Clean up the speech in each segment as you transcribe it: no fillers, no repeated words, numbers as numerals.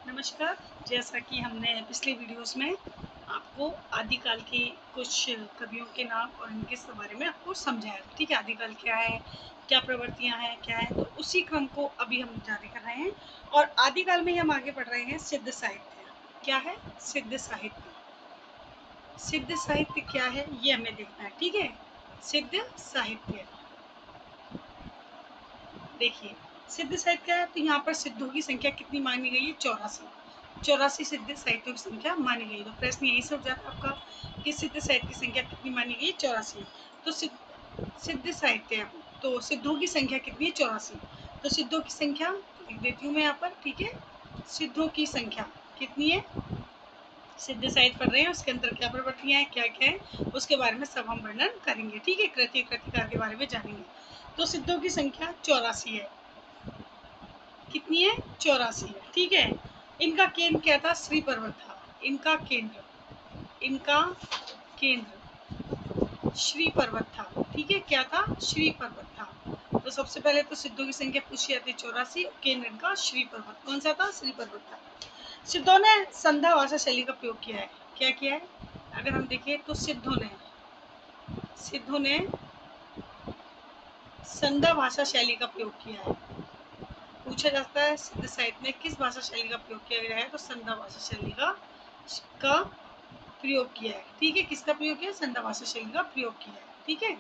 नमस्कार। जैसा कि हमने पिछले वीडियोस में आपको आदिकाल के कुछ कवियों के नाम और इनके बारे में आपको समझाया, ठीक है। आदिकाल क्या है, क्या प्रवृत्तियां हैं, क्या है, तो उसी क्रम को अभी हम जारी कर रहे हैं। और आदिकाल में ही हम आगे बढ़ रहे हैं। सिद्ध साहित्य क्या है? सिद्ध साहित्य। सिद्ध साहित्य क्या है ये हमें देखना है, ठीक है। सिद्ध साहित्य देखिए, सिद्ध साहित्य क्या है, तो यहाँ पर सिद्धों की संख्या कितनी मानी गई है? 84। 84 सिद्ध साहित्यों की संख्या मानी गई। तो प्रश्न यही सब जाता है आपका कि सिद्ध साहित्य की संख्या कितनी मानी गई है? 84। तो सिद्ध साहित्य, तो सिद्धों की संख्या कितनी है? 84। तो सिद्धों की संख्या लिख देती हूँ मैं यहाँ पर, ठीक है। सिद्धों की संख्या कितनी है? सिद्ध साहित्य पढ़ रहे हैं, उसके अंदर क्या प्रवृत्तियां हैं, क्या क्या है, उसके बारे में सब हम वर्णन करेंगे, ठीक है। कृति कृतिकार के बारे में जानेंगे। तो सिद्धों की संख्या 84 है। कितनी है? 84 है, ठीक है। इनका केंद्र क्या था? श्री पर्वत था। इनका केंद्र श्री पर्वत था, ठीक है। क्या था? श्री पर्वत था। तो सबसे पहले तो सिद्धों की संख्या पूछी जाती है 84, केंद्र इनका श्री पर्वत। कौन सा था? श्री पर्वत था। सिद्धों ने संध्या भाषा शैली का प्रयोग किया है। क्या किया है? अगर हम देखें तो सिद्धों ने संध्या भाषा शैली का प्रयोग किया है। पूछा जाता है सिद्ध साहित्य में किस भाषा शैली का प्रयोग किया गया है, तो संध्या भाषा शैली का प्रयोग किया है, ठीक है। किसका प्रयोग किया? संध्या भाषा शैली का प्रयोग किया है, ठीक है।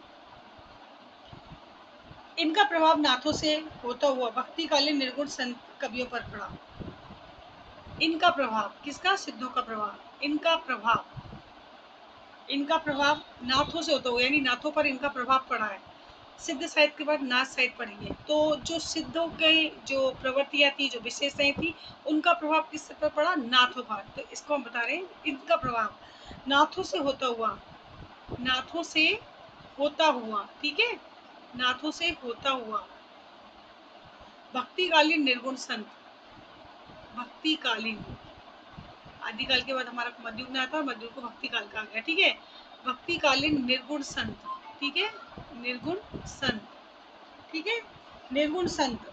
इनका प्रभाव नाथों से होता हुआ भक्तिकालीन निर्गुण संत कवियों पर पड़ा। इनका प्रभाव किसका? सिद्धों का प्रभाव। इनका प्रभाव नाथों से होता हुआ, यानी नाथों पर इनका प्रभाव पड़ा है। सिद्ध साहित्य के बाद नाथ साहित्य पढ़ेंगे, तो जो सिद्धों के जो प्रवृत्तियां थी, जो विशेषताएं थी, उनका प्रभाव किस पर पड़ा? नाथों पर। तो इसको हम बता रहे हैं, इनका प्रभाव नाथों से होता हुआ, नाथों से होता हुआ, ठीक है, नाथों से होता हुआ भक्तिकालीन निर्गुण संत। भक्तिकालीन, आदिकाल के बाद हमारा मध्ययुग में आता है, मध्ययुग को भक्तिकाल कहा गया, ठीक है। भक्तिकालीन निर्गुण संत, ठीक है, निर्गुण संत, ठीक है। निर्गुण संत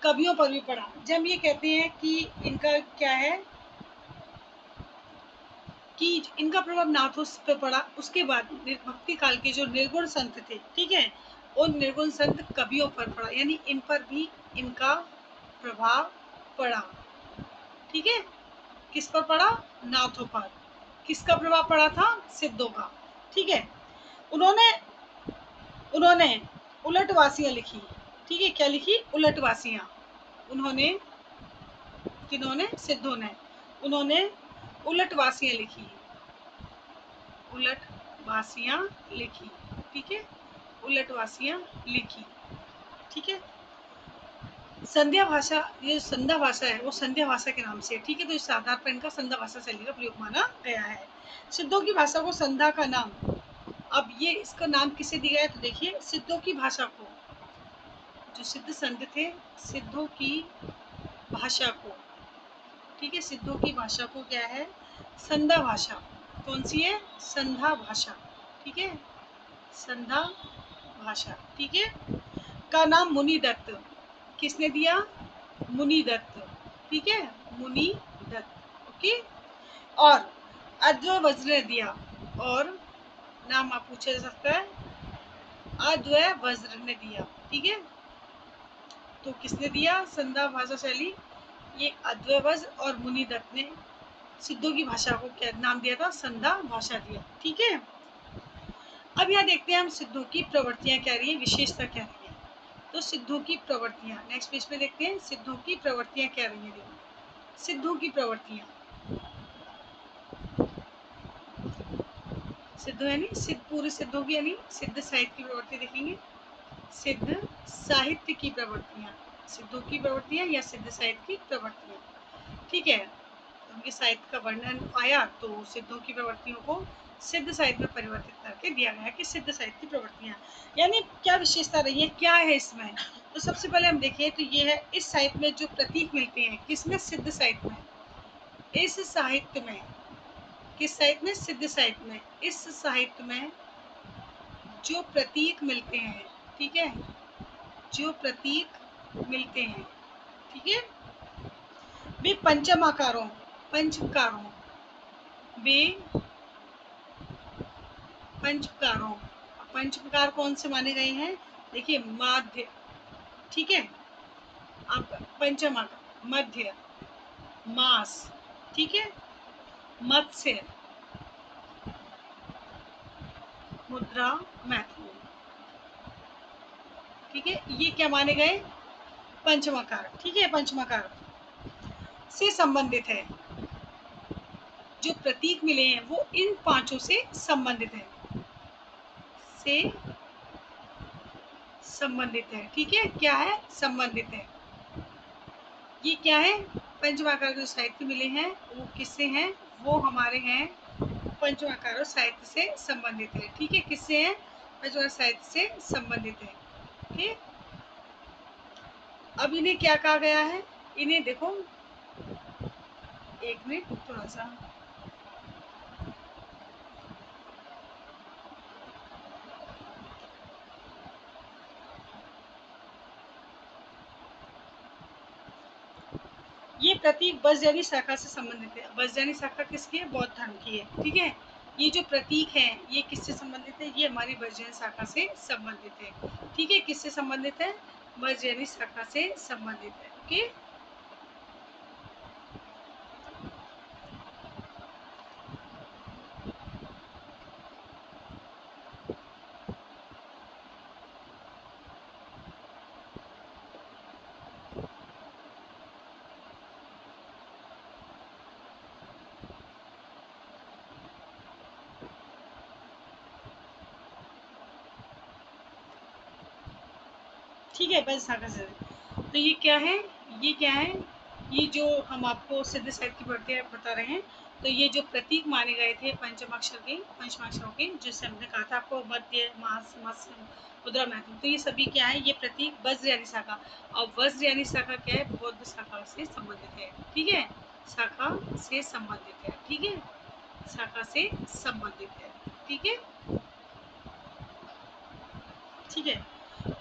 कवियों पर भी पड़ा। जब ये कहते हैं कि इनका क्या है कि इनका प्रभाव नाथों पर पड़ा, उसके बाद भक्ति काल के जो निर्गुण संत थे, ठीक है, उन निर्गुण संत कवियों पर पड़ा, यानी इन पर भी इनका प्रभाव पड़ा, ठीक है। किस पर पड़ा? नाथों पर। किसका प्रभाव पड़ा था? सिद्धों का, ठीक है। उन्होंने उन्होंने उलटवासियां लिखी, ठीक है। क्या लिखी? उलटवासियां। उन्होंने, किन्होंने? सिद्धों ने। उन्होंने उलटवासियां लिखी, उलटवासियां लिखी, ठीक है। उलटवासियां लिखी, ठीक है। संध्या भाषा, ये संध्या भाषा है, वो संध्या भाषा के नाम से, ठीक है। तो इस आधार पर इनका संध्या भाषा शैली का प्रयोग माना गया है। सिद्धों की भाषा को संध्या का नाम, अब ये इसका नाम किसे दिया है, तो देखिए, सिद्धों की भाषा को, जो सिद्ध संत थे, सिद्धों की भाषा को, ठीक है, सिद्धों की भाषा को क्या है? संध्या भाषा। कौन सी है? संध्या भाषा, ठीक है, संध्या भाषा, ठीक है, का नाम मुनि दत्त। किसने दिया? मुनि दत्त, ठीक है, मुनि दत्त, ओके। और अद्वैय वज्र ने दिया, और नाम आप पूछा जा सकता है, अद्वैय वज्र ने दिया, ठीक है। तो किसने दिया संध्या भाषा शैली? ये अद्वैय वज्र और मुनि दत्त ने सिद्धों की भाषा को क्या नाम दिया था? संध्या भाषा दिया, ठीक है। अब यहाँ देखते हैं हम सिद्धों की प्रवृत्तियां क्या रही है, विशेषता क्या रही है। तो सिद्धों की प्रवृत्तियां नेक्स्ट पेज पे देखते हैं, सिद्धों की प्रवृत्तियां क्या रही है। देखो, सिद्धों की प्रवृत्तियां, सिद्ध यानी सिद्ध, पूरे सिद्धों की, यानी सिद्ध साहित्य की प्रवृत्ति देखेंगे। सिद्ध साहित्य की प्रवृत्तियां, सिद्धों की प्रवृत्तियां या सिद्ध साहित्य की प्रवृत्तियां, ठीक है। उनके साहित्य का वर्णन आया, तो सिद्धों की प्रवृत्तियों को सिद्ध साहित्य में परिवर्तित करके दिया गया कि सिद्ध साहित्य की प्रवृत्तियां, यानी क्या विशेषता रही है, क्या है इसमें। तो सबसे पहले हम देखें तो ये है, इस साहित्य में जो प्रतीक मिलते हैं, किसमें? सिद्ध साहित्य में। इस साहित्य में, किस साहित्य में? सिद्ध साहित्य में। इस साहित्य में जो प्रतीक मिलते हैं, ठीक है, जो प्रतीक मिलते हैं, ठीक है, वे पंचमाकारों पंचकारों वे पंचकारों पंचकार कौन से माने गए हैं? देखिए माध्य, ठीक है, आप पंचमाकार, मध्य, मास, ठीक है, मत्स्य, मुद्रा, मैथुन, ठीक है, ये क्या माने गए? पंचमाकार, ठीक है, पंचमाकार से संबंधित है। जो प्रतीक मिले हैं वो इन पांचों से संबंधित है, से संबंधित है, ठीक है, क्या है? संबंधित है। ये क्या है? पंचमाकार के जो साहित्य मिले हैं वो किससे हैं? वो हमारे हैं पंचमाकार और साहित्य से संबंधित है, ठीक है, किससे हैं? पंचमाकार साहित्य से संबंधित है, ठीक। अब इन्हें क्या कहा गया है? इन्हें देखो, एक मिनट थोड़ा सा, ये प्रतीक वज्रयानी शाखा से संबंधित है। वज्रयानी शाखा किसकी है? बौद्ध धर्म की है, ठीक है। ये जो प्रतीक है ये किससे संबंधित है? ये हमारी वज्रयानी शाखा से संबंधित है, ठीक है, किससे संबंधित है? वज्रयानी शाखा से संबंधित है, ओके। ठीक है, वज्र शाखा से। तो ये क्या है? ये क्या है? ये जो हम आपको सिद्ध साहित्य की पढ़ते बता रहे हैं, तो ये जो प्रतीक माने गए थे पंचमाक्षरों के, जैसे हमने कहा था आपको, मध्य, मास, मत्स्य, मुद्रा, मैथुन, तो ये सभी क्या है? ये प्रतीक वज्र यानी शाखा। और वज्र यानी शाखा क्या है? बौद्ध शाखा से संबंधित है, ठीक है, शाखा से संबंधित है, ठीक है, शाखा से संबंधित है, ठीक है, ठीक है।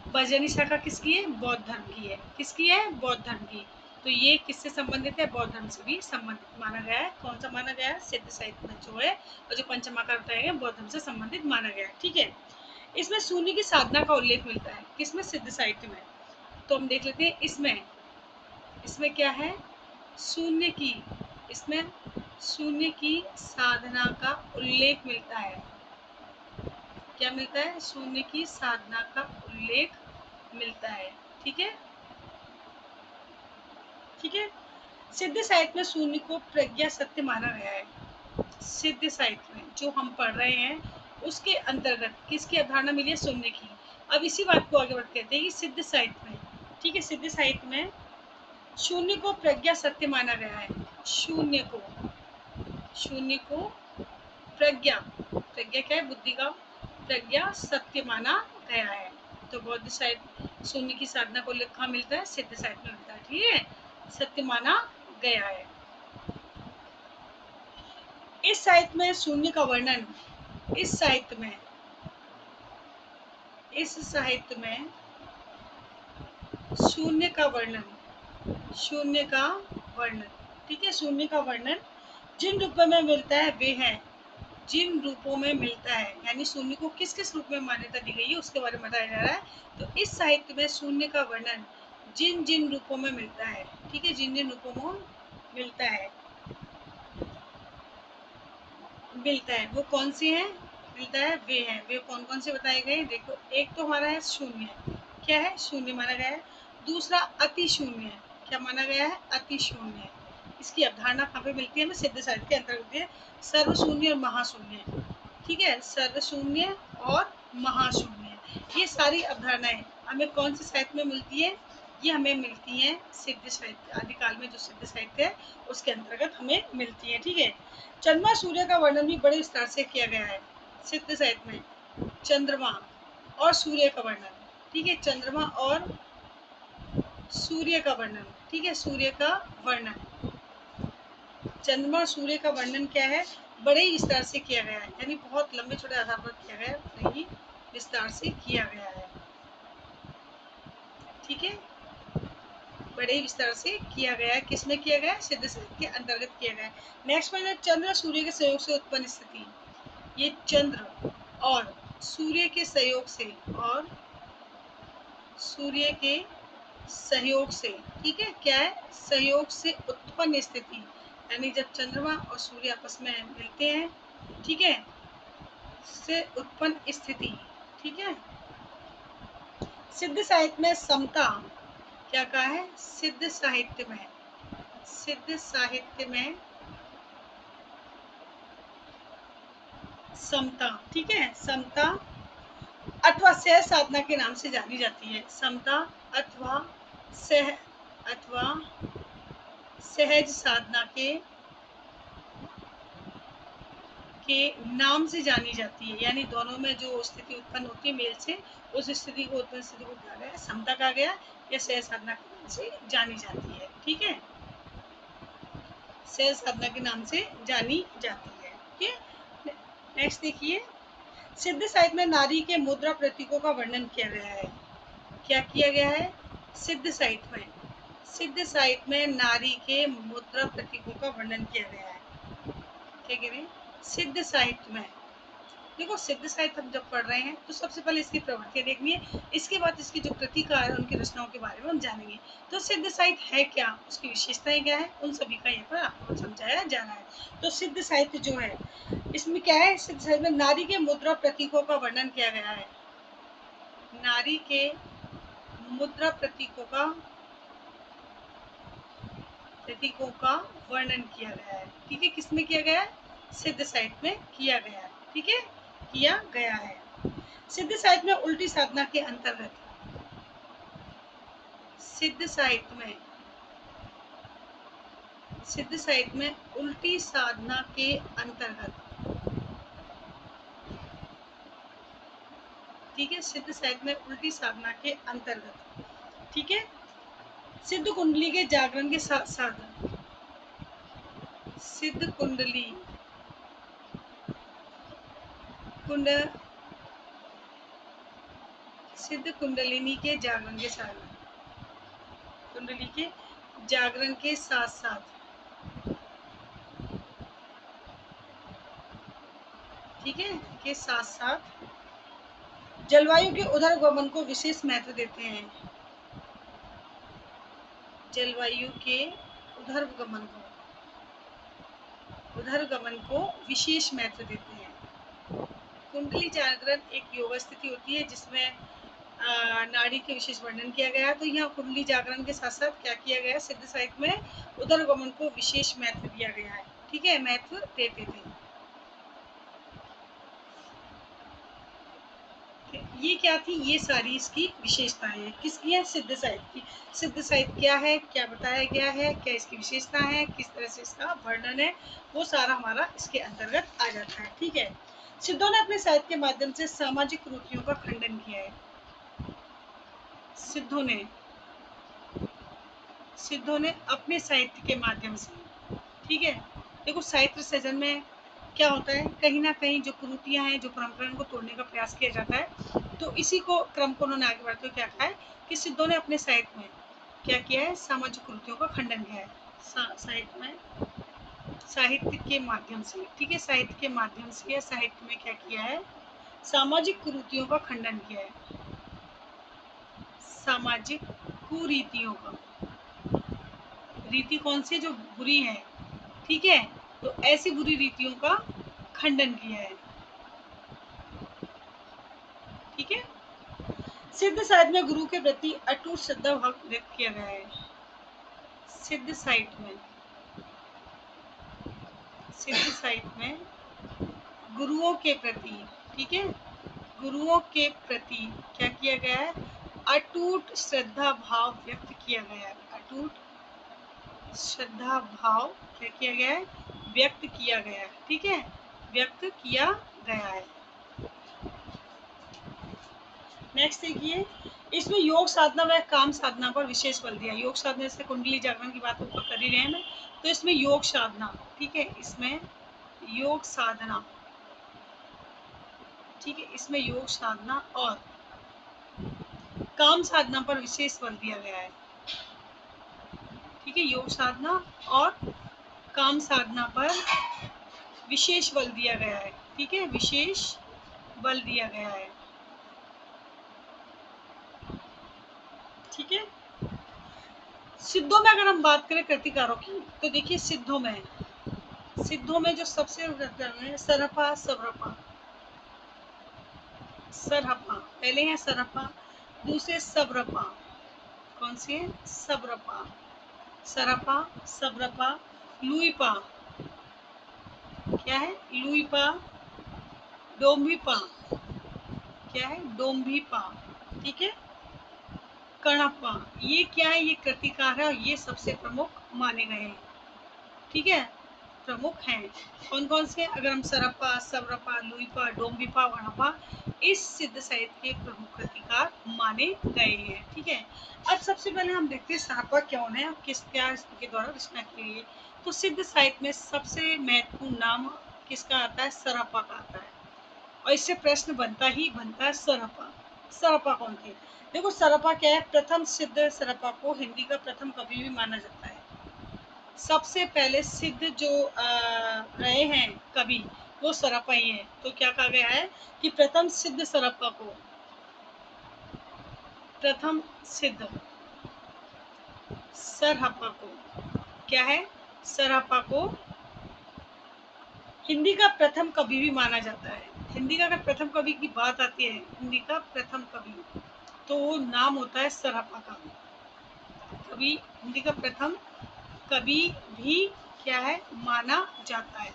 वज्रयानी शाखा किसकी है? बौद्ध धर्म की है, किसकी है? बौद्ध धर्म की। तो ये किससे संबंधित है? बौद्ध धर्म से भी संबंधित माना गया है। कौन सा माना गया है? सिद्ध साहित्य में जो है, और जो पंचमाकार बताए गए बौद्ध धर्म से संबंधित माना गया है, ठीक है। इसमें शून्य की साधना का उल्लेख मिलता है, किसमें? सिद्ध साहित्य में। तो हम देख लेते हैं इसमें, इसमें क्या है? शून्य की, इसमें शून्य की साधना का उल्लेख मिलता है। क्या मिलता है? शून्य की साधना का उल्लेख मिलता है, ठीक है, ठीक है। सिद्ध साहित्य में शून्य को प्रज्ञा सत्य माना गया है। सिद्ध साहित्य में जो हम पढ़ रहे हैं उसके अंतर्गत किसकी अवधारणा मिली है? शून्य की। अब इसी बात को आगे बढ़ कहते हैं कि सिद्ध साहित्य में, ठीक है, सिद्ध साहित्य में शून्य को प्रज्ञा सत्य माना गया है। शून्य को, शून्य को प्रज्ञा, प्रज्ञा क्या है? बुद्धि का, प्रज्ञा सत्य माना गया है। तो बौद्ध साहित्य शून्य की साधना को लिखा मिलता है, सिद्ध साहित्य में मिलता है, ठीक है, सत्य माना गया है। इस साहित्य में शून्य का वर्णन, इस साहित्य में, इस साहित्य में शून्य का वर्णन, शून्य का वर्णन, ठीक है, शून्य का वर्णन जिन रूपों में मिलता है वे हैं, जिन रूपों में मिलता है, यानी शून्य को किस किस रूप में मान्यता दी गई है उसके बारे में बताया जा रहा है। तो इस साहित्य में शून्य का वर्णन जिन जिन रूपों में मिलता है, ठीक है, जिन जिन रूपों में मिलता है, मिलता है, वो कौन से हैं? मिलता है वे हैं, वे कौन कौन से बताए गए? देखो, एक तो हमारा है शून्य, क्या है? शून्य माना गया है। दूसरा अति शून्य, क्या माना गया है? अति शून्य। इसकी अवधारणा कहाँ पे मिलती है? हमें सिद्ध साहित्य के अंतर्गत है, सर्व शून्य और महाशून्य, ठीक है, सर्व शून्य और महाशून्य, ये सारी अवधारणाएं हमें कौन से साहित्य में मिलती है? ये हमें मिलती हैं सिद्ध साहित्य, आदिकाल में जो सिद्ध साहित्य है उसके अंतर्गत हमें मिलती है, ठीक है। चंद्रमा सूर्य का वर्णन भी बड़े विस्तार से किया गया है सिद्ध साहित्य में। चंद्रमा और सूर्य का वर्णन, ठीक है, चंद्रमा और सूर्य का वर्णन, ठीक है, सूर्य का वर्णन, चंद्रमा और सूर्य का वर्णन क्या है? बड़े ही विस्तार से किया गया है, यानी बहुत लंबे छोटे आधार पर किया गया है, बड़े ही विस्तार से किया गया है, ठीक है। बड़े ही विस्तार से किया गया है। किसमें किया गया है? सिद्ध साहित्य के अंतर्गत किया गया है। नेक्स्ट पॉइंट है चंद्र सूर्य के सहयोग से उत्पन्न स्थिति। ये चंद्र और सूर्य के सहयोग से और सूर्य के सहयोग से, ठीक है, क्या है? सहयोग से उत्पन्न स्थिति, यानी जब चंद्रमा और सूर्य आपस में मिलते हैं, ठीक है, से उत्पन्न स्थिति, ठीक है। सिद्ध साहित्य में समता, क्या कहा है? सिद्ध साहित्य में समता, ठीक है, समता अथवा सह साधना के नाम से जानी जाती है। समता अथवा सह अथवा सहज साधना के नाम से जानी जाती है, यानी दोनों में जो स्थिति उत्पन्न होती है मेल से, उस स्थिति को उत्पन्न स्थिति को कहा गया समता कहा गया, या सहज साधना के नाम से जानी जाती है, ठीक है, सहज साधना के नाम से जानी जाती है, ठीक है। नेक्स्ट देखिए, सिद्ध साहित्य में नारी के मुद्रा प्रतीकों का वर्णन किया गया है। क्या किया गया है? सिद्ध साहित्य में नारी के मुद्रा प्रतीकों का वर्णन किया गया है। क्या कह रहे हैं? सिद्ध साहित्य में, देखो सिद्ध साहित्य हम जब पढ़ रहे हैं तो सबसे पहले इसकी प्रवृत्ति देखनी है, इसके बाद इसकी जो कृतिकार है उनकी रचनाओं के बारे में हम जानेंगे। तो सिद्ध साहित्य है क्या, उसकी विशेषताएं क्या है, उन सभी का यहाँ पर आपको समझाया जा रहा है। तो सिद्ध साहित्य जो है, इसमें क्या है? सिद्ध साहित्य में नारी के मुद्रा प्रतीकों का वर्णन किया गया है। नारी के मुद्रा प्रतीकों का वर्णन किया गया है, ठीक है। किसमें किया गया है? सिद्ध साहित्य में किया गया है, ठीक है, किया गया है। सिद्ध साहित्य में उल्टी साधना के अंतर्गत, सिद्ध साहित्य में उल्टी साधना के अंतर्गत, ठीक है, सिद्ध साहित्य में उल्टी साधना के अंतर्गत, ठीक है, सिद्ध कुंडली के जागरण के साथ साथ सिद्ध कुंडलिनी के जागरण के साथ, कुंडली के जागरण के साथ साथ, ठीक है, के साथ साथ जलवायु के उर्ध्वगमन को विशेष महत्व देते हैं। जलवायु के उर्ध्वगमन को विशेष महत्व देते हैं। कुंडली जागरण एक योग स्थिति होती है जिसमें नाड़ी के विशेष वर्णन किया गया है। तो यहाँ कुंडली जागरण के साथ साथ क्या किया गया है? सिद्ध साहित्य में उर्ध्वगमन को विशेष महत्व दिया गया है, ठीक है, महत्व देते थे। ये क्या थी? ये सारी इसकी विशेषताएं हैं। किसकी है? सिद्ध साहित्य की। सिद्ध साहित्य क्या है, क्या बताया गया है, क्या इसकी विशेषता है, किस तरह से इसका वर्णन है, वो सारा हमारा इसके अंतर्गत आ जाता है, ठीक है। सिद्धों ने अपने साहित्य के माध्यम से सामाजिक कुरीतियों का खंडन किया है। सिद्धों ने अपने साहित्य के माध्यम से, ठीक है, देखो साहित्य सृजन में क्या होता है, कहीं ना कहीं जो कुरीतियां हैं, जो परंपरा को तोड़ने का प्रयास किया जाता है। तो इसी को क्रम को उन्होंने आगे बढ़ते हुए क्या कहा है कि सिद्धों ने अपने साहित्य में क्या किया है? सामाजिक कुरीतियों का खंडन किया है। साहित्य के माध्यम से, ठीक है, साहित्य के माध्यम से या साहित्य में क्या किया है? सामाजिक कुरीतियों का खंडन किया है। सामाजिक कुरीतियों का, रीति कौन सी? जो बुरी है, ठीक है, तो ऐसी बुरी रीतियों का खंडन किया है, ठीक है। सिद्ध साहित्य में गुरु के प्रति अटूट श्रद्धा भाव व्यक्त किया गया है। सिद्ध साहित्य में गुरुओं के प्रति, ठीक है, गुरुओं के प्रति क्या किया गया है? अटूट श्रद्धा भाव व्यक्त किया गया है। अटूट श्रद्धा भाव क्या किया गया है? व्यक्त किया गया है, ठीक है, व्यक्त किया गया है। नेक्स्ट देखिए, इसमें योग साधना व काम साधना पर विशेष बल दिया। योग साधना से कुंडली जागरण की बात ऊपर कर ही रहे हैं मैं, तो इसमें योग साधना, ठीक है, इसमें योग साधना, ठीक है, इसमें योग साधना और काम साधना पर विशेष बल दिया गया है। ठीक है, योग साधना और काम साधना पर विशेष बल दिया गया है। ठीक है, विशेष बल दिया गया है। ठीक है, सिद्धों में अगर हम बात करें कृतिकारों की, तो देखिए सिद्धों में जो सबसे है सरपा सरपा सरहपा, पहले है सरपा, दूसरे सबरपा। कौन सी है? सबरपा, सरपा, सबरपा, लुईपा, क्या है? लुईपा, डोम्बीपा, क्या है? डोम्बीपा। ठीक है, कणप्पा, ये क्या है? ये कृतिकार है और ये सबसे प्रमुख माने गए हैं। ठीक है, प्रमुख हैं। कौन कौन से? अगर हम सरप्पा, सबरपा, लुईपा, डोम्बीपा, वणपा, इस सिद्ध साहित्य के प्रमुख कृतिकार माने गए हैं। ठीक है, अब सबसे पहले हम देखते हैं सरप्पा कौन है और किस क्या इसके द्वारा रचना की गई है। तो सिद्ध साहित्य में सबसे महत्वपूर्ण नाम किसका आता है? सरप्पा का आता है और इससे प्रश्न बनता ही बनता है सरप्पा। सरप्पा कौन थे? देखो, सरप्पा क्या है? प्रथम सिद्ध सरप्पा को हिंदी का प्रथम कवि भी माना जाता है। सबसे पहले सिद्ध जो रहे हैं कवि, वो सरप्पा ही है। तो क्या कहा गया है कि प्रथम सिद्ध सरप्पा को, प्रथम सिद्ध सरहप्पा को, क्या है? सरहप्पा को हिंदी का प्रथम कवि भी माना जाता है। हिंदी का अगर प्रथम कवि की बात आती है, हिंदी का प्रथम कवि, तो वो नाम होता है सरहप्पा का। कवि, हिंदी का प्रथम कवि भी क्या है? माना जाता है।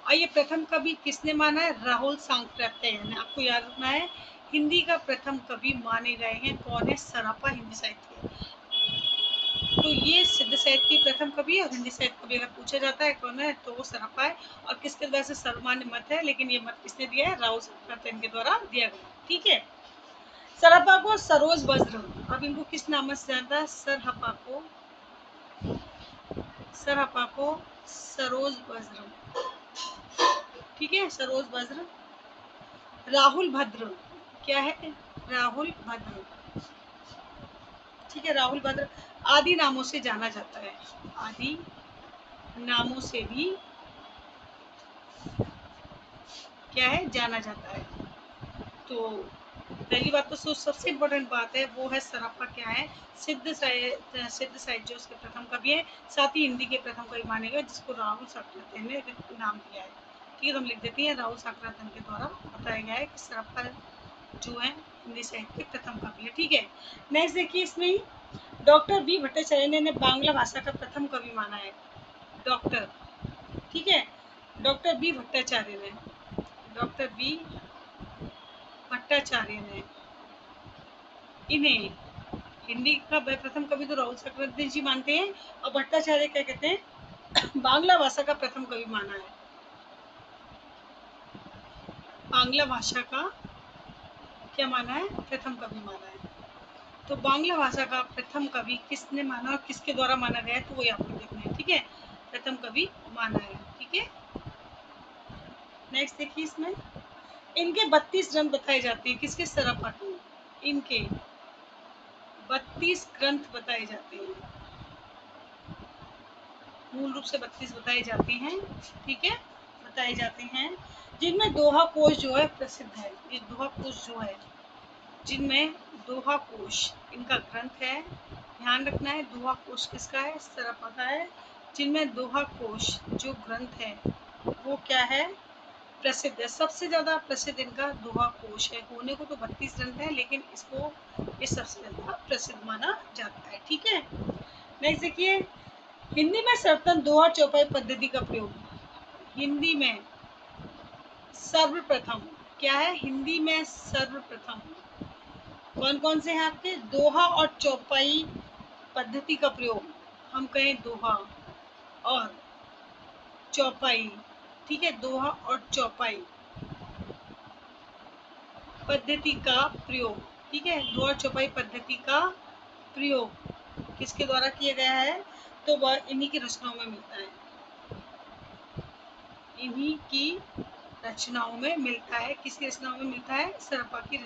और ये प्रथम कवि किसने माना है? राहुल सांकृत्य ने। आपको याद रखना है, हिंदी का प्रथम कवि माने गए हैं कौन है? सरप्पा हिंदी साहित्य के। तो ये सिद्ध साहित्य की प्रथम कवि है और हिंदी साहित्य कवि अगर पूछा जाता है कौन है, तो वो सरप्पा है। और किसके द्वारा? सर्वमान्य मत है, लेकिन ये मत किसने दिया है? राहुल सांकृत्य के द्वारा दिया गया। ठीक है, सरप्पा को सरोज वज्र, अब इनको किस नाम से जानता है? सरहप्पा को, सरहप्पा को सरोज वज्र। ठीक है, सरोज वज्र। राहुल भद्र, क्या है? राहुल भद्र। ठीक है, राहुल भद्र आदि नामों से जाना जाता है। आदि नामों से भी क्या है? जाना जाता है। तो पहली बात तो सबसे इम्पोर्टेंट बात है वो है सरप्पा क्या है? सिद्ध साहित्य जो उसके प्रथम कवि है, साथ ही हिंदी के प्रथम कवि माने गए, जिसको राहुल साकृत्य ने नाम दिया है। ठीक है, तो हम लिख देते हैं राहुल साकृत्य के द्वारा बताया गया है कि सरप्पा जो है हिंदी साहित्य के प्रथम कवि है। ठीक है, नेक्स्ट देखिए, इसमें डॉक्टर बी भट्टाचार्य ने बांग्ला भाषा का प्रथम कवि माना है। डॉक्टर, ठीक है, डॉक्टर बी भट्टाचार्य ने, डॉक्टर बी भट्टाचार्य ने इन्हें हिंदी का प्रथम कवि तो राहुल चक्रवर्ती जी मानते हैं और भट्टाचार्य क्या कहते हैं? बांग्ला भाषा का प्रथम कवि माना है। बांग्ला भाषा का क्या माना है? प्रथम कवि माना है। तो बांग्ला भाषा का प्रथम कवि किसने माना और किसके द्वारा माना गया है, तो वो आपको देखना है। ठीक है, प्रथम कवि माना है। ठीक है, नेक्स्ट देखिए, इसमें इनके 32 ग्रंथ बताए जाते हैं। किसके? सरप्पा के। इनके 32 ग्रंथ बताए जाते हैं, मूल रूप से 32 बताए जाते हैं। ठीक है, बताए जाते हैं, जिनमें दोहा कोश जो है प्रसिद्ध है। ये दोहा कोश जो है, जिनमें दोहा कोश इनका ग्रंथ है। ध्यान रखना है, दोहा कोश किसका है? सरप्पा का है। जिनमें दोहा कोश जो ग्रंथ है वो क्या है? प्रसिद्ध है। सबसे ज्यादा प्रसिद्ध इनका दोहा कोश है। होने को तो 32 ग्रंथ है, लेकिन इसको ये सबसे ज्यादा प्रसिद्ध माना जाता है। ठीक है, नेक्स्ट देखिए, हिंदी में सर्वप्रथम दोहा चौपाई पद्धति का प्रयोग। हिंदी में सर्वप्रथम क्या है? हिंदी में सर्वप्रथम कौन कौन से हैं आपके? दोहा और चौपाई पद्धति का प्रयोग। हम कहें दोहा और चौपाई, ठीक है, दोहा और चौपाई पद्धति का प्रयोग। ठीक है, दोहा चौपाई पद्धति का प्रयोग किसके द्वारा किया गया है? तो वह इन्हीं की रचनाओं में मिलता है। इन्हीं की रचनाओं में मिलता है। किसकी रचनाओं में मिलता है? सरप्पा की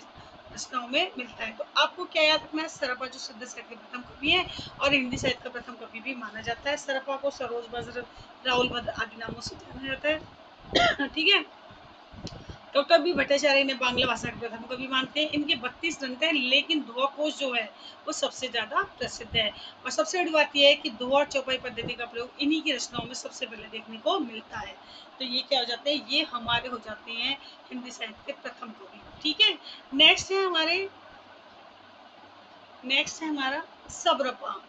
रचनाओं में मिलता है। तो आपको क्या याद रखना है, सरपा जो सिद्ध साहित्य के प्रथम कवि है और हिंदी साहित्य का प्रथम कवि भी माना जाता है। सरपा को सरोज भद्र, राहुल भद्र आदि नामों से जाना जाता है। ठीक है। डॉक्टर बी भट्टाचार्य ने बांग्ला भाषा के प्रथम कवि मानते हैं। इनके 32 ग्रंथ हैं, लेकिन दोहा कोश जो है वो सबसे ज्यादा प्रसिद्ध है। और सबसे बड़ी बात यह है कि दोहा और चौपाई पद्धति का प्रयोग इन्हीं की रचनाओं में सबसे पहले देखने को मिलता है। तो ये क्या हो जाते हैं, ये हमारे हो जाते हैं हिंदी साहित्य के प्रथम कवि। ठीक है। नेक्स्ट है हमारे, नेक्स्ट है हमारा सब्रपा।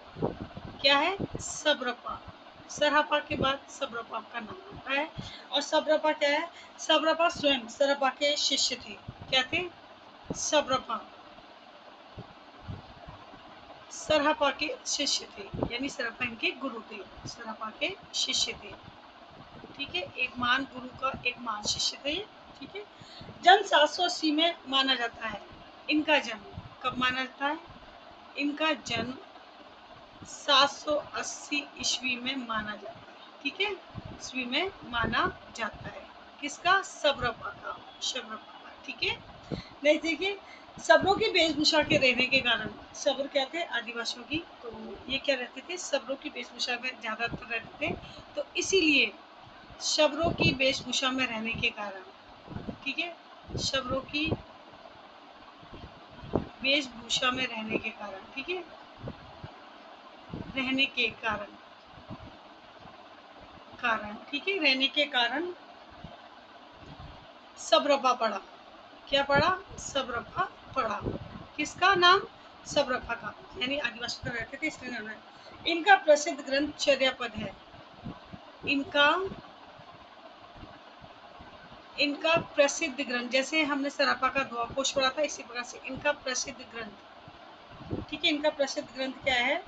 क्या है, सब्रपा। सरहपा के बाद सब्रपा का नाम आता है। और सब्रपा क्या है, सब्रपा स्वयं सरहपा के शिष्य थे। क्या थे, सब्रपा सरहपा के शिष्य थे, यानी सरहपा इनके गुरु थे, सरहपा के शिष्य थे। ठीक है, एक महान गुरु का एक महान शिष्य थे। ठीक है। जन्म 780 में माना जाता है। इनका जन्म कब माना जाता है, इनका जन्म 780 ईस्वी में माना जाता है। ठीक है, ईस्वी में माना जाता है। किसका, सब्रपा का, सब्रपा का। ठीक है। नेक्स्ट देखिए, सब्रों की वेशभूषा के रहने के कारण, सब्र क्या थे, आदिवासियों की, तो ये क्या रहते थे, सब्रों की वेशभूषा में ज्यादातर रहते थे। तो इसीलिए शबरों की वेशभूषा में रहने के कारण, ठीक है, शबरों की वेशभूषा में रहने के कारण, ठीक है, रहने के कारण, ठीक है, रहने के कारण सब्रपा पड़ा। क्या पड़ा, सब्रपा पड़ा। किसका नाम, सब्रपा का, यानी आदिवासी का रहते थे इसलिए नाम है। इनका प्रसिद्ध ग्रंथ चर्यापद है। इनका इनका प्रसिद्ध ग्रंथ, जैसे हमने सरापा का दोहा-कोश पढ़ा था, इसी प्रकार से इनका प्रसिद्ध ग्रंथ, ठीक है, इनका प्रसिद्ध ग्रंथ क्या है,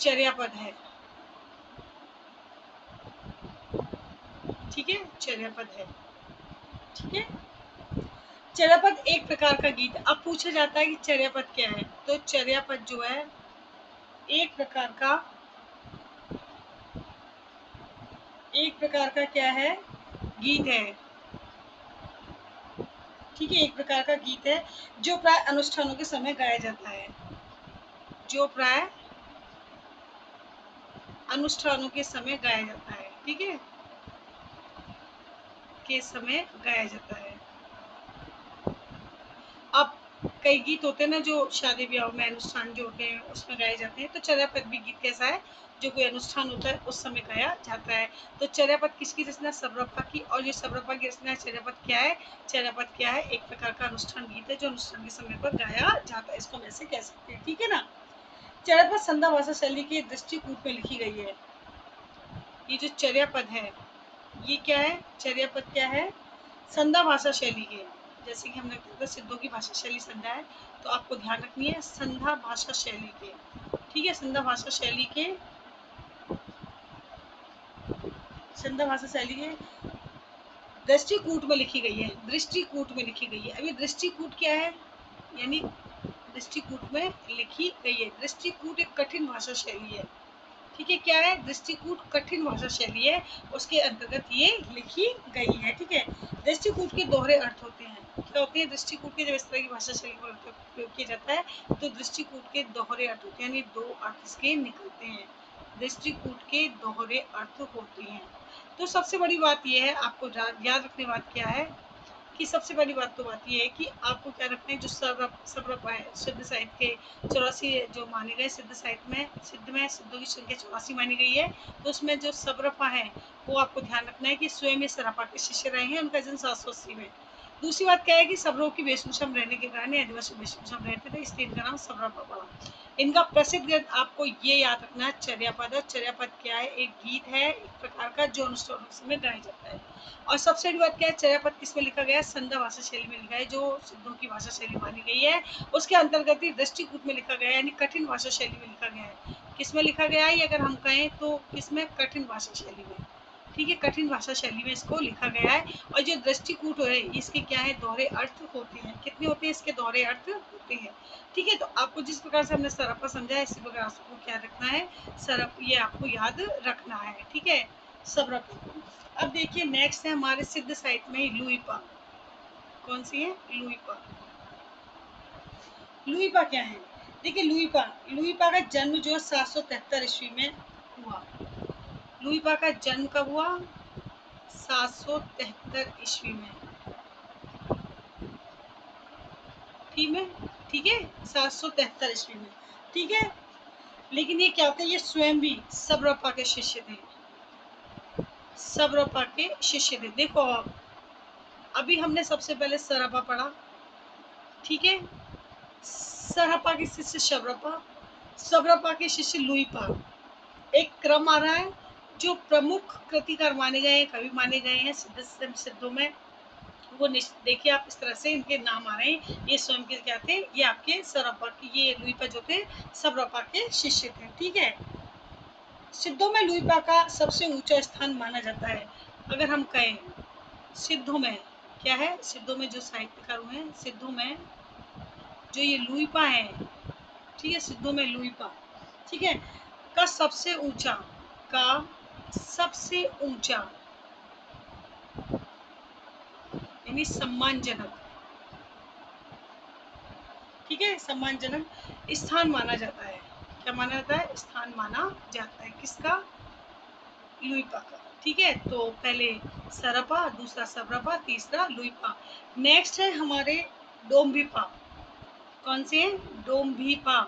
चर्यापद है। ठीक है, चर्यापद है। ठीक है। चर्यापद एक प्रकार का गीत। अब पूछा जाता है कि चर्यापद क्या है, तो चर्यापद जो है एक प्रकार का, एक प्रकार का क्या है, गीत है। ठीक है, एक प्रकार का गीत है जो प्राय अनुष्ठानों के समय गाया जाता है, जो प्राय अनुष्ठानों के समय गाया जाता है। ठीक है, के समय गाया जाता है। अब कई गीत होते हैं ना जो शादी ब्याह में अनुष्ठान जो होते हैं उसमें गाए जाते हैं, तो चर्यापद भी गीत कैसा है, जो कोई अनुष्ठान होता है उस समय गाया जाता है। तो चर्यापद किसकी रचना, सब्रपा की। और ये सब्रपा की रचना है। चर्यापद क्या है, चर्यापद क्या है, एक प्रकार का अनुष्ठान गीत है जो अनुष्ठान के समय पर गाया जाता है, इसको हम ऐसे कह सकते हैं। ठीक है ना। चर्यापद संध्या भाषा शैली के दृष्टिकूट में लिखी गई है। ये जो चर्यापद है, ये क्या है, चर्यापद क्या है, संध्या भाषा शैली के, जैसे कि हमने कहा सिद्धों की भाषा शैली संध्या है, तो आपको ध्यान रखनी है संध्या भाषा शैली के। ठीक है, संध्या भाषा शैली के, संध्या भाषा शैली के दृष्टिकूट में लिखी गई है, दृष्टिकूट में लिखी गई है। अभी दृष्टिकूट क्या है, यानी दृष्टिकूट में लिखी गई है। दृष्टिकूट एक कठिन भाषा शैली है। ठीक है, क्या है, दृष्टिकूट कठिन भाषा शैली है, उसके अंतर्गत ये लिखी गई है। ठीक है। दृष्टिकूट के दोहरे अर्थ होते हैं। क्या होते हैं, दृष्टिकूट के जब इस तरह की भाषा शैली का प्रयोग किया जाता है तो दृष्टिकूट के दोहरे अर्थ होते हैं, यानी दो अर्थ इसके निकलते हैं। दृष्टिकूट के दोहरे अर्थ होते हैं। तो सबसे बड़ी बात यह है, आपको याद रखने बात क्या है कि सबसे बड़ी बात तो बात ये है कि आपको क्या रखना है, जो सब्रपा है सिद्ध साहित्य के 84 जो माने गए, सिद्ध साहित्य में सिद्धों की संख्या 84 मानी गई है। तो उसमें जो सब्रपा है वो आपको ध्यान रखना है कि स्वयं सरपा के शिष्य रहे हैं, उनका जन्म 780 में। दूसरी बात क्या है कि सब्रों की वेशभूषा में रहने के कारण आदिवासी वेशभूषा में रहते थे, इसलिए इनका नाम सब्रपा पड़ा। इनका प्रसिद्ध ग्रंथ आपको ये याद रखना है, चर्यापद। और चर्यापद क्या है, एक गीत है एक प्रकार का जो अनुष्ठान में गाया जाता है। और सबसे बड़ी बात क्या है, चर्यापद किसमें लिखा गया है, संध्या भाषा शैली में लिखा है, जो सिद्धों की भाषा शैली मानी गई है। उसके अंतर्गत ही दृष्टिकूट में लिखा गया है, यानी कठिन भाषा शैली में लिखा गया है। किसमें लिखा गया है, अगर हम कहें तो किसमें, कठिन भाषा शैली में। ठीक है, कठिन भाषा शैली में इसको लिखा गया है। और जो दृष्टिकूट है इसके क्या है, दोहरे अर्थ होते हैं। कितने होते हैं इसके दोहरे अर्थ होते हैं। ठीक है, तो आपको जिस प्रकार से हमने सरपा समझा है, इसी प्रकार आपको क्या रखना है, सरप, ये आपको याद रखना है। ठीक है, सरप। अब देखिए नेक्स्ट है हमारे सिद्ध साहित्य में लुईपा। कौन सी है, लुईपा। लुईपा क्या है? देखिए लुईपा का जन्म जो है 773 ईस्वी में हुआ। लुईपा का जन्म कब हुआ? 773 ईस्वी में। ठीक है 773 ईस्वी में। ठीक है, लेकिन ये क्या थे? ये स्वयं भी सब्रपा के शिष्य थे। सब्रपा के शिष्य थे। देखो आप, अभी हमने सबसे पहले सरपा पढ़ा, ठीक है, सरपा के शिष्य शबरपा, सब्रपा के शिष्य लुईपा। एक क्रम आ रहा है। जो प्रमुख कृतिकार माने गए हैं, कवि माने गए हैं सिद्धों में, वो देखिए आप, इस तरह से इनके नाम आ रहे हैं। ये स्वयं के क्या थे? ये आपके सरपा के, ये लुईपा जो थे सब्रपा के शिष्य थे। ठीक है, सिद्धों में लुईपा का सबसे ऊंचा स्थान माना जाता है। अगर हम कहें सिद्धों में क्या है, सिद्धों में जो साहित्यकार हुए हैं, सिद्धों में जो ये लुईपा है, ठीक है, सिद्धों में लुईपा, ठीक है, का सबसे ऊंचा, का सबसे ऊंचा यानी सम्मानजनक, ठीक है, सम्मानजनक स्थान माना जाता है। क्या माना जाता है? स्थान माना जाता है। किसका? लुईपा का। ठीक है, तो पहले सरपा, दूसरा सब्रपा, तीसरा लुईपा। नेक्स्ट है हमारे डोम्बिपा। कौन से हैं? डोम्बिपा।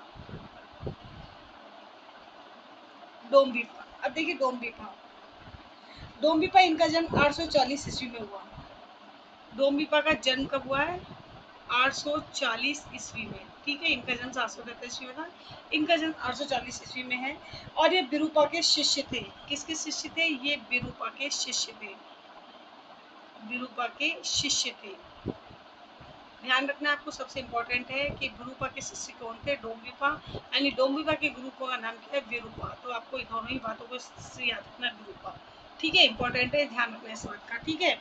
डोम्बिपा, अब देखिए डोम्बिपा। डोम्बिपा इनका जन्म 840 ईस्वी में हुआ। डोम्बिपा का जन्म कब हुआ है? 840 ईस्वी में। ठीक है, इनका जन्म 733 ईस्वी में था, इनका जन्म 840 ईस्वी में है। और ये विरूपा के शिष्य थे। किसके शिष्य थे? ये विरूपा के शिष्य थे। विरूपा के शिष्य थे। ध्यान रखना आपको, सबसे इम्पोर्टेंट है कि विरूपा के शिष्य कौन थे? डोम्बिपा, यानी डोम्बिपा के गुरुओं का नाम क्या है? विरूपा। तो आपको इन दोनों ही बातों को याद रखना, विरूपा। ठीक है, इम्पोर्टेंट है, ध्यान रखना इस बात का। ठीक है,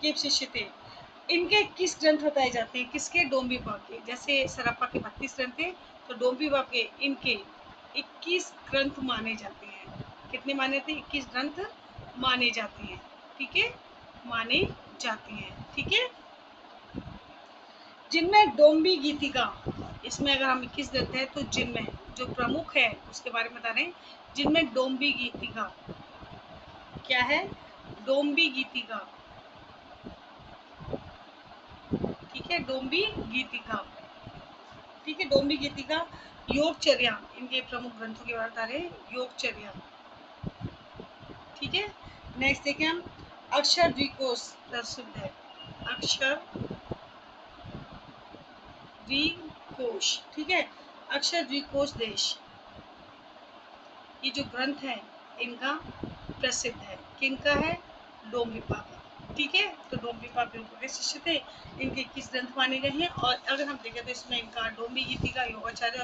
ये शिष्य थे। इनके किस ग्रंथ बताए जाते हैं? किसके? डोम्बिपा के। जैसे सरप्पा के 32 ग्रंथ थे, तो डोम्बिपा के इनके 21 ग्रंथ माने जाते हैं। कितने माने थे? 21 ग्रंथ माने जाते हैं। ठीक है, माने जाते हैं। ठीक है, जिनमें डोम्बी गीतिका, इसमें अगर हम 21 देते हैं तो जिनमें जो प्रमुख है उसके बारे में बता रहे हैं। जिनमें डोम्बी गीतिका क्या है? डोम्बी गीतिका, ठीक है, डोम्बी गीतिका, ठीक है, डोम्बी गीतिका, योगचर्या, इनके प्रमुख ग्रंथों के बारे में बता रहे हैं। योगचर्या, ठीक है। नेक्स्ट देखें हम, अक्षर द्विकोश प्रसिद्ध है। अक्षर द्विकोश, ठीक है, अक्षर द्विकोश देश, ये जो ग्रंथ है इनका प्रसिद्ध है। किनका है? डोम्बिपा का। ठीक है, तो डोम्बिपा विरूपा के शिष्य थे। इनके 21 ग्रंथ माने गए हैं। और अगर हम देखें तो इसमें इनका डोम्बी गीतिका, योगाचार्य,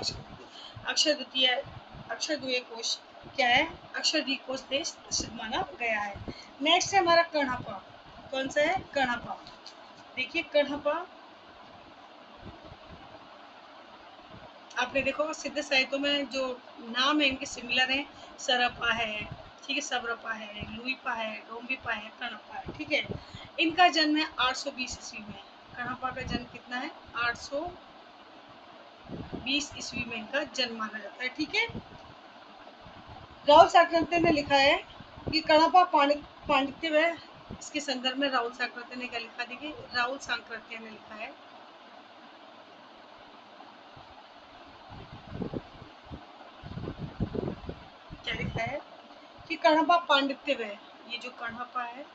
अक्षर द्वितीय, अक्षर द्वितीय कोश क्या है? अक्षर द्विकोश देश प्रसिद्ध माना गया है। नेक्स्ट है हमारा कण्हपा। कौन सा है? कण्हपा। देखिए कण्हपा, आपने देखो सिद्ध साहित्यों में जो नाम है इनके सिमिलर हैं। सरपा है, ठीक है, सब्रपा है, लुईपा है, डोम्बिपा है, कण्हपा है। ठीक है, इनका जन्म है 820 ईस्वी में। कण्हपा का जन्म कितना है? 820 ईस्वी में इनका जन्म माना जाता है। ठीक है, राहुल साकृत्य ने लिखा है कि कण्हपा पांडित्य है। इसके संदर्भ में राहुल साकृत्य ने क्या लिखा? देखिए राहुल साकृत्य ने लिखा है, क्या लिखा है कि कण्हपा पांडित्य है। ये जो कण्हपा है,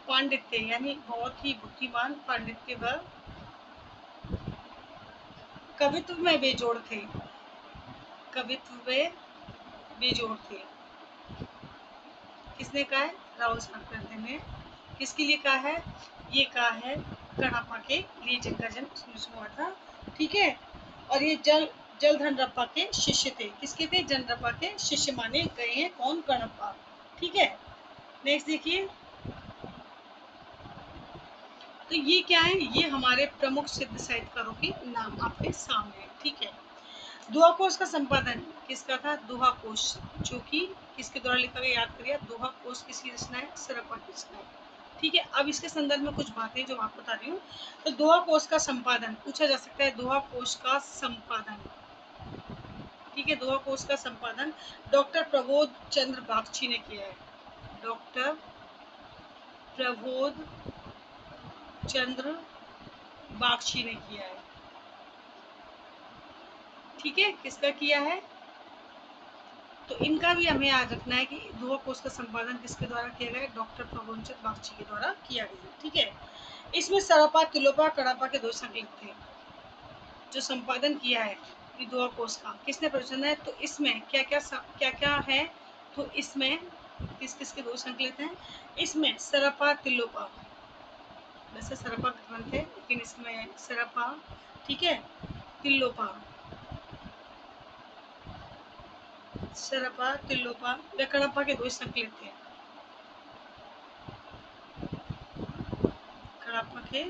पांडित्य यानी बहुत ही बुद्धिमान, पांडित्य व कवित्व में बेजोड़ थे। कवित्व में बेजोड़ थे। किसने कहा है? राहुल साकृत्य ने। किसके लिए कहा है? ये कहा है कण्हपा के लिए, जिनका जन्म उसमें हुआ था। ठीक है, और ये जलधनरप्पा के शिष्य थे। किसके थे? जनरप्पा के शिष्य माने गए हैं। कौन? कण्हपा। ठीक है, नेक्स्ट देखिए, तो ये क्या है? ये हमारे प्रमुख सिद्ध साहित्यकारों के नाम आपके सामने है। ठीक है, दोहा कोश का संपादन किसका था? दोहा कोश, जो कि किसके द्वारा लिखा गया? याद करिए, दोहा कोश किसकी रचना है? सरप्पा की रचना है। ठीक है, अब इसके संदर्भ में कुछ बातें जो मैं आपको बता रही हूँ। तो दोहा कोश का संपादन पूछा जा सकता है, दोहा कोश का संपादन, ठीक है, दोहा कोश का संपादन डॉक्टर प्रबोध चंद्र बागची ने किया है। डॉक्टर प्रबोध चंद्र बागची ने किया है, ठीक है, किसका किया है? तो इनका भी हमें याद रखना है कि दोहा कोश का संपादन किसके द्वारा किया गया है? डॉक्टर प्रबोध चंद्र बागची के द्वारा किया गया, ठीक है। इसमें सरापा तिलोपा कड़ापा के दो संकलित थे। जो संपादन किया है दोहा कोश का किसने प्रवचन है? तो इसमें क्या क्या है? तो इसमें किस किस के दो संकलित हैं? इसमें सरपा तिलोपा, वैसे सरपा ग्रंथ है लेकिन इसमें सरपा, ठीक है, तिलोपा, सरपा तिलोपा व कड़प्पा के दो संकलित थे। कड़प्पा के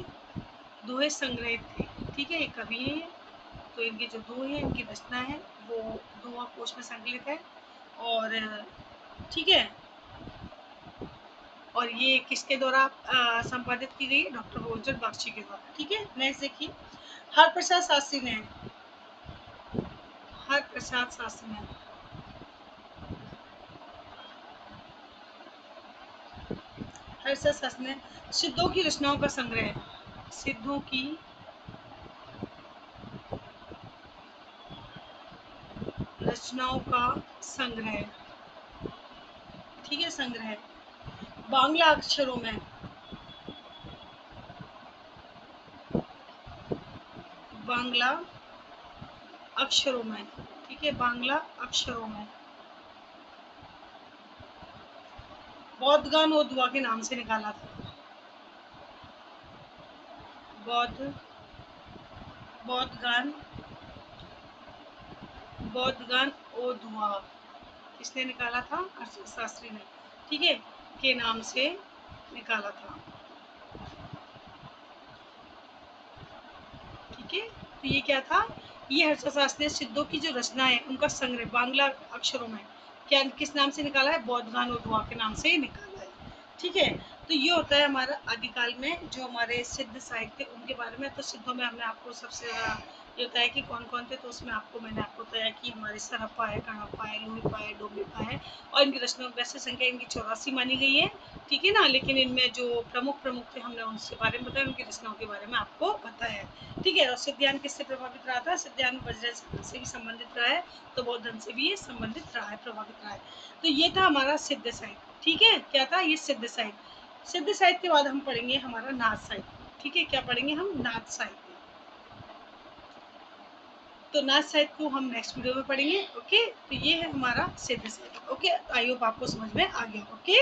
दोहे संग्रहित थे, ठीक है, ये कवि है। तो इनके जो दोहे हैं, इनकी रचना है वो दोहा कोश में संकलित है। और ठीक है, और ये किसके द्वारा संपादित की गई? डॉक्टर प्रबोध बागची के द्वारा, ठीक है। नेक्स्ट देखिए, हरप्रसाद शास्त्री ने, हरप्रसाद शास्त्री ने हरप्रसाद शास्त्री ने सिद्धों की रचनाओं का संग्रह, सिद्धों की रचनाओं का संग्रह, ठीक है, संग्रह बांग्ला अक्षरों में, बांग्ला अक्षरों में, ठीक है, बांग्ला अक्षरों में बौद्धगान और दुआ के नाम से निकाला था। बौद्ध बौद्धगान बौद्धगान और दुआ किसने निकाला था? हरप्रसाद शास्त्री ने, ठीक है, के नाम से निकाला था, ठीक है। तो ये क्या था? ये हरप्रसाद शास्त्री ने सिद्धों की जो रचना है उनका संग्रह बांग्ला अक्षरों में क्या किस नाम से निकाला है? बौद्धगान और दुआ के नाम से निकाला है, ठीक है। तो ये होता है हमारा आदिकाल में जो हमारे सिद्ध साहित्य उनके बारे में। तो सिद्धों में हमने आपको सबसे ज़्यादा ये होता है कि कौन कौन थे, तो उसमें मैंने आपको बताया कि हमारे सरपा है, कड़प्पा है, लोहीपा है, डोमिपा है। और इनकी रचनाओं की वैसे संख्या इनकी 84 मानी गई है, ठीक है ना। लेकिन इनमें जो प्रमुख प्रमुख थे हमने उनके बारे में बताया, उनकी रचनाओं के बारे में आपको बताया, ठीक है। और सिद्धांत किससे प्रभावित रहा था? सिद्धांत वज्रयान से भी संबंधित रहा है, तो बौद्ध धर्म से भी ये संबंधित रहा है, प्रभावित रहा है। तो ये था हमारा सिद्ध साहित्य, ठीक है। क्या था? ये सिद्ध साहित्य। सिद्ध साहित्य के बाद हम पढ़ेंगे हमारा नाथ साहित्य, ठीक है। क्या पढ़ेंगे हम? नाथ साहित्य। तो नाथ साहित्य को हम नेक्स्ट वीडियो में पढ़ेंगे, ओके। तो ये है हमारा सिद्ध साहित्य, ओके। आई होप आपको समझ में आ गया, ओके।